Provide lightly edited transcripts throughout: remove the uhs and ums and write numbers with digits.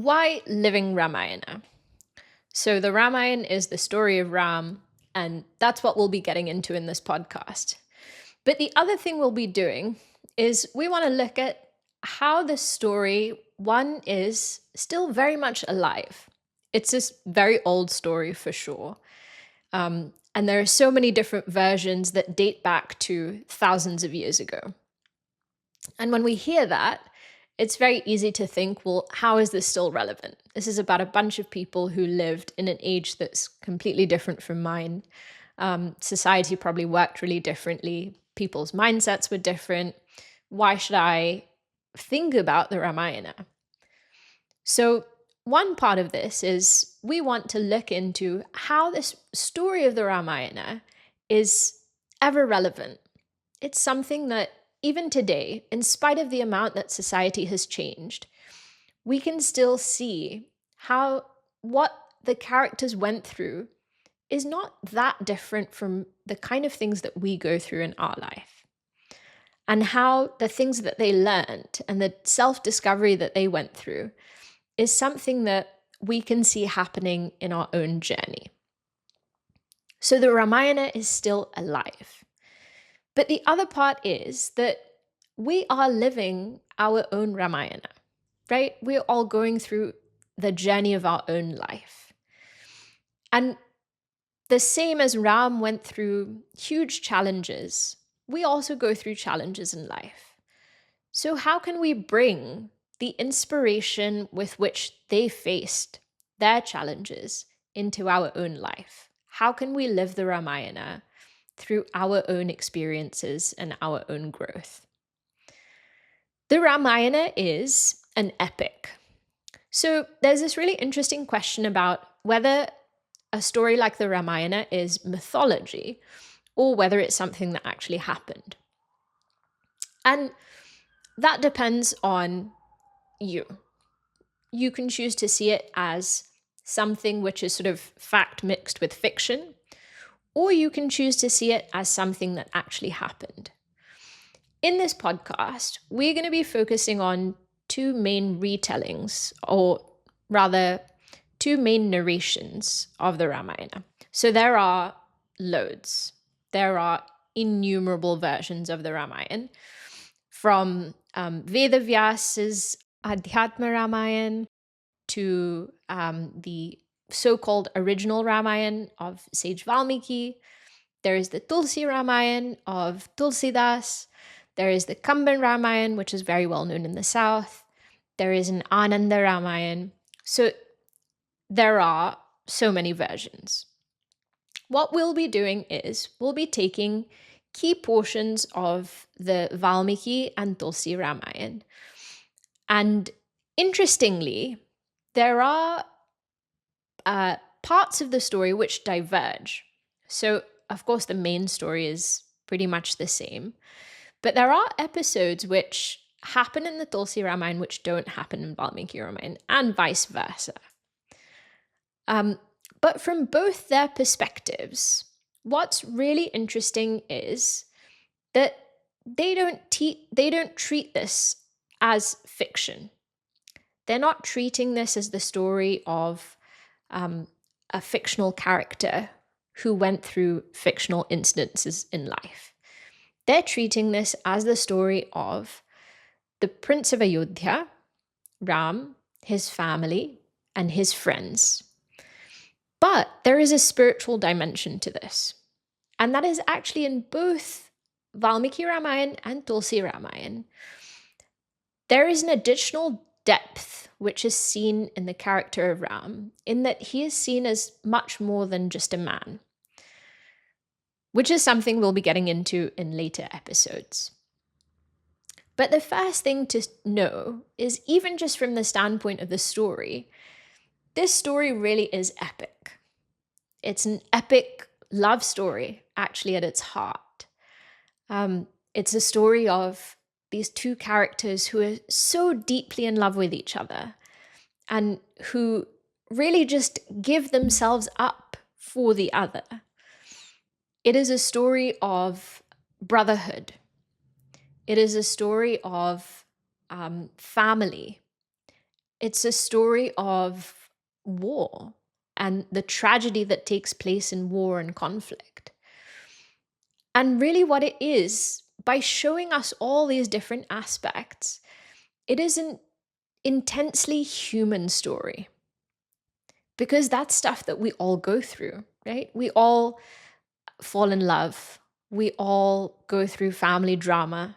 Why living Ramayana? So, the Ramayana is the story of Ram, and that's what we'll be getting into in this podcast. But the other thing we'll be doing is we want to look at how the story, one, is still very much alive. It's this very old story for sure. And there are so many different versions that date back to thousands of years ago. And when we hear that, it's very easy to think, well, how is this still relevant? This is about a bunch of people who lived in an age that's completely different from mine. Society probably worked really differently. People's mindsets were different. Why should I think about the Ramayana? So, one part of this is we want to look into how this story of the Ramayana is ever relevant. It's something that even today, in spite of the amount that society has changed, we can still see how what the characters went through is not that different from the kind of things that we go through in our life. And how the things that they learned and the self discovery that they went through is something that we can see happening in our own journey. So the Ramayana is still alive. But the other part is that we are living our own Ramayana, right? We're all going through the journey of our own life. And the same as Ram went through huge challenges, we also go through challenges in life. So, how can we bring the inspiration with which they faced their challenges into our own life? How can we live the Ramayana through our own experiences and our own growth? The Ramayana is an epic. So, there's this really interesting question about whether a story like the Ramayana is mythology or whether it's something that actually happened. And that depends on you. You can choose to see it as something which is sort of fact mixed with fiction, or you can choose to see it as something that actually happened. In this podcast, we're going to be focusing on two main retellings, or rather, two main narrations of the Ramayana. So there are loads. There are innumerable versions of the Ramayana, from Vedavyasa's Adhyatma Ramayana to the so-called original Ramayana of Sage Valmiki. There is the Tulsi Ramayana of Tulsidas. There is the Kamban Ramayana, which is very well known in the south. There is an Ananda Ramayana. So there are so many versions. What we'll be doing is we'll be taking key portions of the Valmiki and Tulsi Ramayana. And interestingly, there are parts of the story which diverge. So, of course, the main story is pretty much the same. But there are episodes which happen in the Tulsi Ramayana which don't happen in Valmiki Ramayana, and vice versa. But from both their perspectives, what's really interesting is that they don't treat this as fiction. They're not treating this as the story of a fictional character who went through fictional instances in life. They're treating this as the story of the Prince of Ayodhya, Ram, his family, and his friends. But there is a spiritual dimension to this. And that is actually in both Valmiki Ramayana and Tulsi Ramayana. There is an additional depth which is seen in the character of Ram, in that he is seen as much more than just a man, which is something we'll be getting into in later episodes. But the first thing to know is, even just from the standpoint of the story, this story really is epic. It's an epic love story, actually, at its heart. It's a story of these two characters who are so deeply in love with each other and who really just give themselves up for the other. It is a story of brotherhood. It is a story of family. It's a story of war and the tragedy that takes place in war and conflict. And really, what it is, by showing us all these different aspects, it is an intensely human story. Because that's stuff that we all go through, right? We all fall in love. We all go through family drama.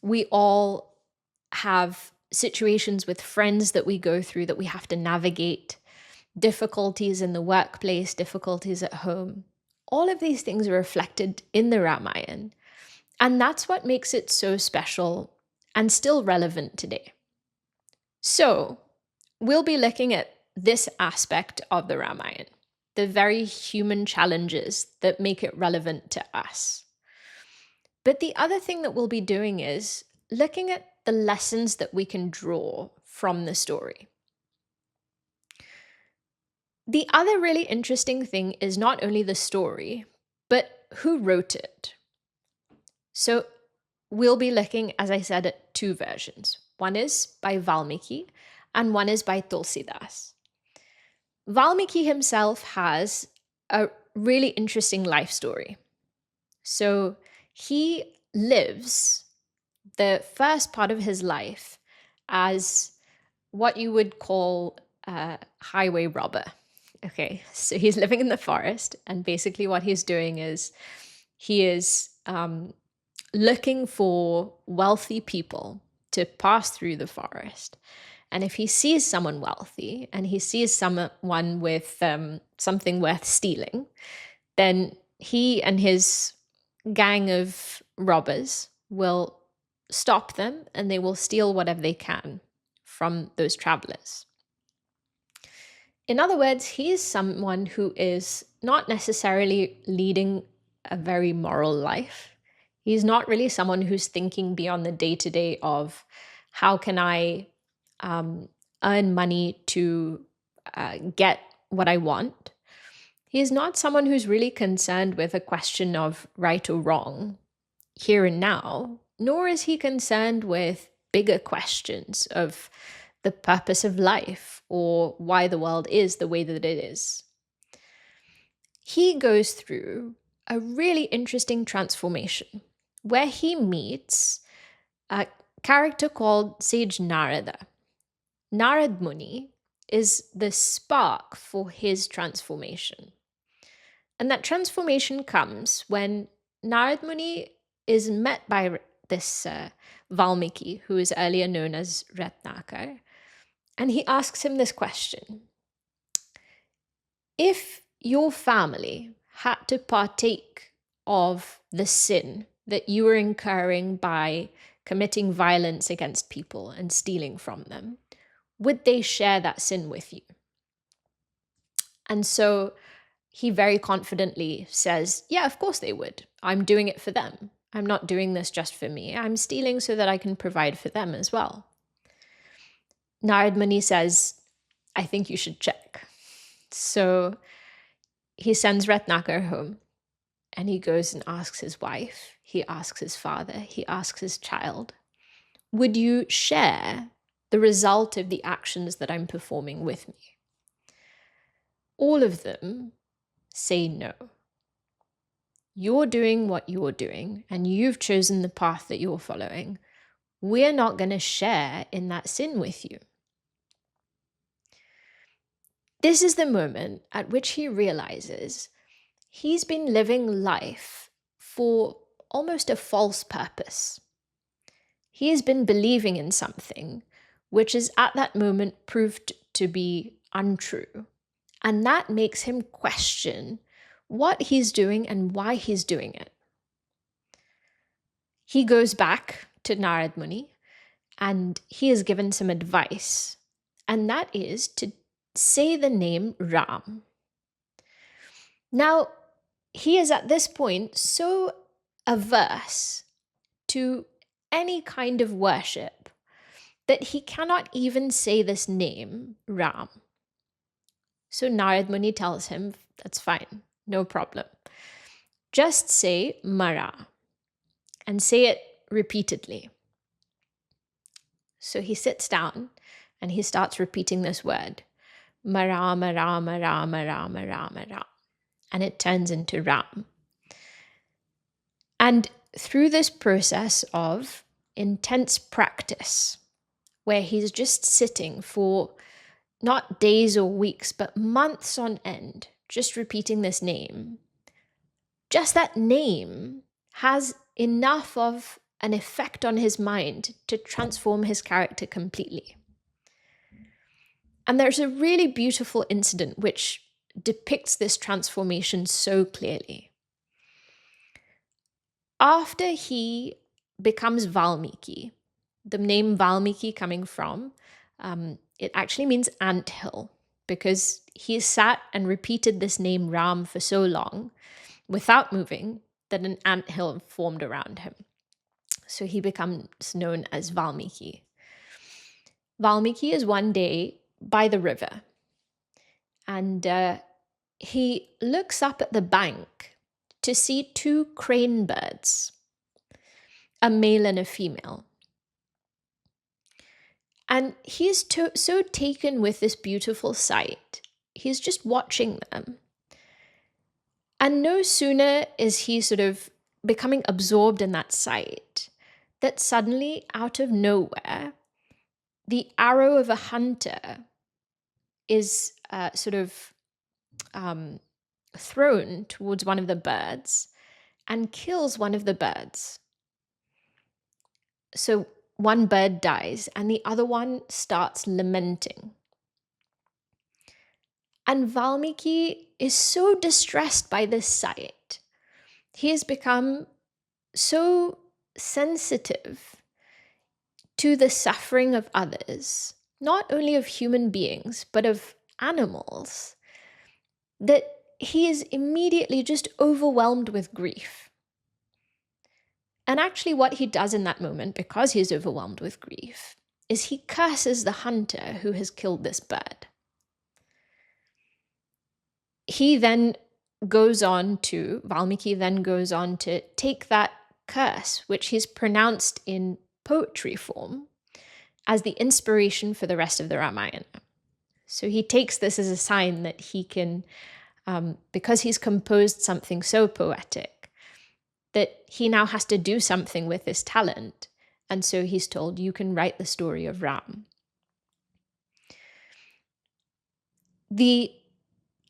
We all have situations with friends that we go through that we have to navigate, difficulties in the workplace, difficulties at home. All of these things are reflected in the Ramayana. And that's what makes it so special and still relevant today. So, we'll be looking at this aspect of the Ramayana, the very human challenges that make it relevant to us. But the other thing that we'll be doing is looking at the lessons that we can draw from the story. The other really interesting thing is not only the story, but who wrote it. So we'll be looking, as I said, at two versions. One is by Valmiki and one is by Tulsidas. Valmiki himself has a really interesting life story. So he lives the first part of his life as what you would call a highway robber. Okay, so he's living in the forest, and basically what he's doing is he is looking for wealthy people to pass through the forest. And if he sees someone wealthy and he sees someone with something worth stealing, then he and his gang of robbers will stop them and they will steal whatever they can from those travelers. In other words, he is someone who is not necessarily leading a very moral life. He's not really someone who's thinking beyond the day-to-day of how can I earn money to get what I want. He's not someone who's really concerned with a question of right or wrong here and now, nor is he concerned with bigger questions of the purpose of life or why the world is the way that it is. He goes through a really interesting transformation where he meets a character called Sage Narada. Narad Muni is the spark for his transformation. And that transformation comes when Narad Muni is met by this Valmiki, who is earlier known as Ratnakar, and he asks him this question. If your family had to partake of the sin that you were incurring by committing violence against people and stealing from them, would they share that sin with you? And so he very confidently says, yeah, of course they would. I'm doing it for them. I'm not doing this just for me. I'm stealing so that I can provide for them as well. Narad Muni says, I think you should check. So he sends Ratnakar home and he goes and asks his wife, he asks his father, he asks his child, would you share the result of the actions that I'm performing with me? All of them say no. You're doing what you're doing and you've chosen the path that you're following. We're not going to share in that sin with you. This is the moment at which he realizes he's been living life for almost a false purpose. He has been believing in something which is at that moment proved to be untrue. And that makes him question what he's doing and why he's doing it. He goes back to Narad Muni and he is given some advice, and that is to say the name Ram. Now, he is at this point so averse to any kind of worship that he cannot even say this name, Ram. So Narad Muni tells him, that's fine, no problem. Just say Mara and say it repeatedly. So he sits down And he starts repeating this word, Rama, Rama, Rama, Rama, Rama, Rama. And it turns into Ram. And through this process of intense practice, where he's just sitting for not days or weeks, but months on end, just repeating this name, just that name has enough of an effect on his mind to transform his character completely. And there's a really beautiful incident which depicts this transformation so clearly. After he becomes Valmiki, the name Valmiki coming from, it actually means anthill, because he sat and repeated this name Ram for so long without moving that an anthill formed around him. So he becomes known as Valmiki. Valmiki is one day by the river, and he looks up at the bank to see two crane birds, a male and a female. And he is so taken with this beautiful sight, he's just watching them. And no sooner is he sort of becoming absorbed in that sight, that suddenly, out of nowhere, the arrow of a hunter is thrown towards one of the birds and kills one of the birds. So one bird dies and the other one starts lamenting. And Valmiki is so distressed by this sight. He has become so sensitive to the suffering of others, not only of human beings, but of animals, that he is immediately just overwhelmed with grief. And actually what he does in that moment, because he is overwhelmed with grief, is he curses the hunter who has killed this bird. Valmiki then goes on to take that curse, which he's pronounced in poetry form, as the inspiration for the rest of the Ramayana. So he takes this as a sign that he can, because he's composed something so poetic, that he now has to do something with this talent. And so he's told, you can write the story of Ram. The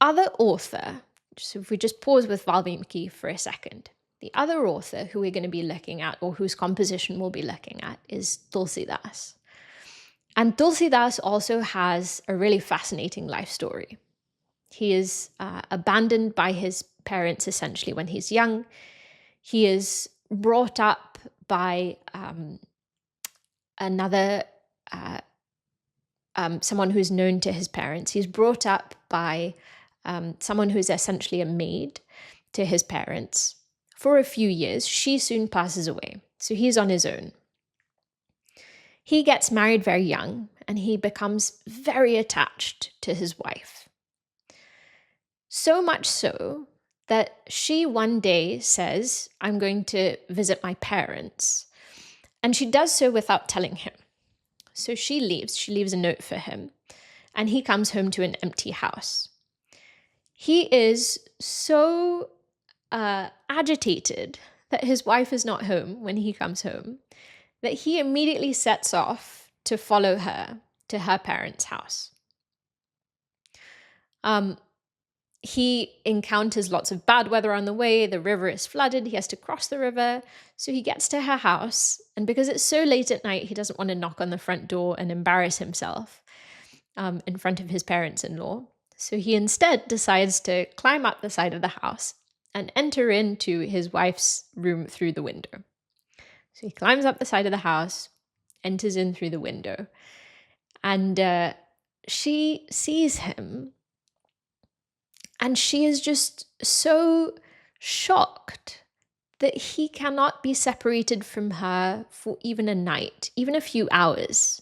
other author, so if we just pause with Valmiki for a second, the other author who we're going to be looking at, or whose composition we'll be looking at, is Tulsidas. And Tulsidas also has a really fascinating life story. He is abandoned by his parents essentially when he's young. He is brought up by someone who's known to his parents. He's brought up by someone who's essentially a maid to his parents for a few years. She soon passes away, so he's on his own. He gets married very young, and he becomes very attached to his wife. So much so that she one day says, I'm going to visit my parents. And she does so without telling him. So she leaves a note for him, and he comes home to an empty house. He is so agitated that his wife is not home when he comes home, that he immediately sets off to follow her to her parents' house. He encounters lots of bad weather on the way. The river is flooded. He has to cross the river. So he gets to her house. And because it's so late at night, he doesn't want to knock on the front door and embarrass himself in front of his parents-in-law. So he instead decides to climb up the side of the house and enter into his wife's room through the window. So he climbs up the side of the house, enters in through the window, and she sees him. And she is just so shocked that he cannot be separated from her for even a night, even a few hours.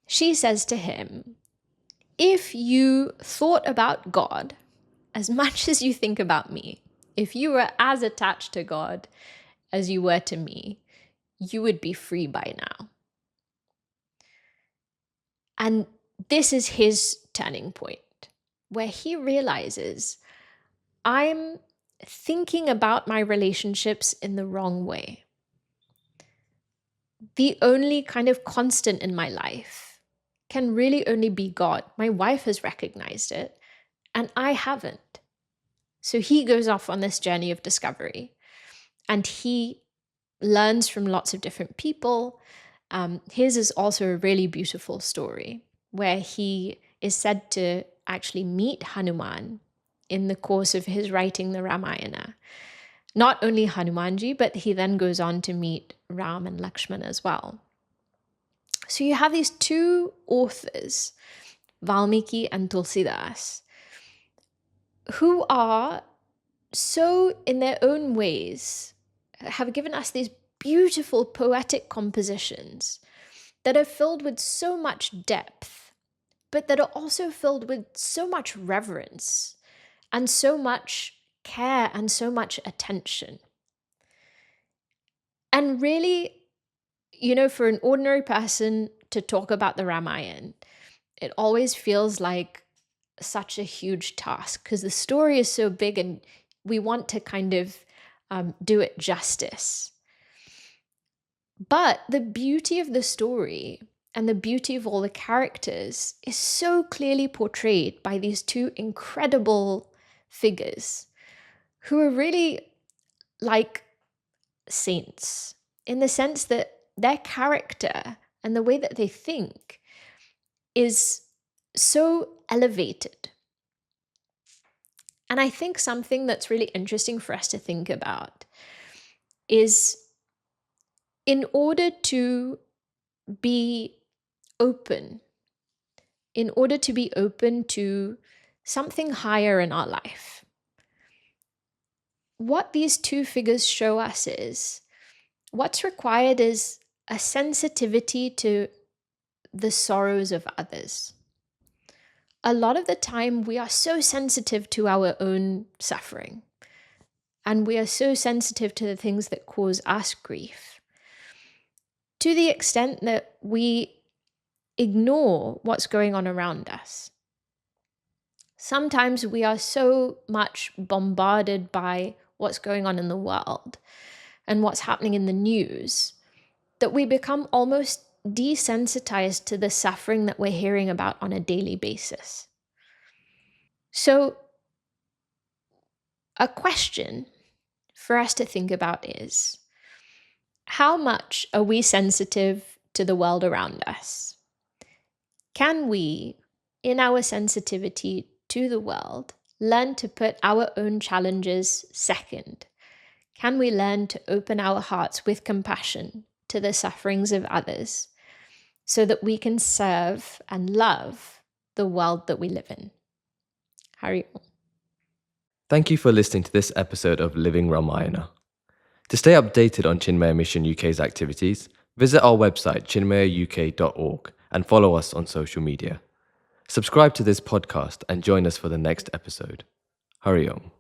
She says to him, if you thought about God as much as you think about me, if you were as attached to God as you were to me, you would be free by now. And this is his turning point, where he realizes, I'm thinking about my relationships in the wrong way. The only kind of constant in my life can really only be God. My wife has recognized it, and I haven't. So he goes off on this journey of discovery, and he learns from lots of different people. His is also a really beautiful story where he is said to actually meet Hanuman in the course of his writing the Ramayana. Not only Hanumanji, but he then goes on to meet Ram and Lakshmana as well. So you have these two authors, Valmiki and Tulsidas, who are so, in their own ways, have given us these beautiful poetic compositions that are filled with so much depth, but that are also filled with so much reverence and so much care and so much attention. And really, for an ordinary person to talk about the Ramayana, it always feels like such a huge task because the story is so big and we want to kind of do it justice. But the beauty of the story and the beauty of all the characters is so clearly portrayed by these two incredible figures who are really like saints in the sense that their character and the way that they think is so elevated. And I think something that's really interesting for us to think about is, in order to be open, in order to be open to something higher in our life, what these two figures show us is what's required is a sensitivity to the sorrows of others. A lot of the time, we are so sensitive to our own suffering, and we are so sensitive to the things that cause us grief, to the extent that we ignore what's going on around us. Sometimes we are so much bombarded by what's going on in the world and what's happening in the news that we become almost desensitized to the suffering that we're hearing about on a daily basis. So, a question for us to think about is, how much are we sensitive to the world around us? Can we, in our sensitivity to the world, learn to put our own challenges second? Can we learn to open our hearts with compassion to the sufferings of others so that we can serve and love the world that we live in? Hari Om. Thank you for listening to this episode of Living Ramayana. To stay updated on Chinmaya Mission UK's activities, visit our website chinmayauk.org and follow us on social media. Subscribe to this podcast and join us for the next episode. Hari Om.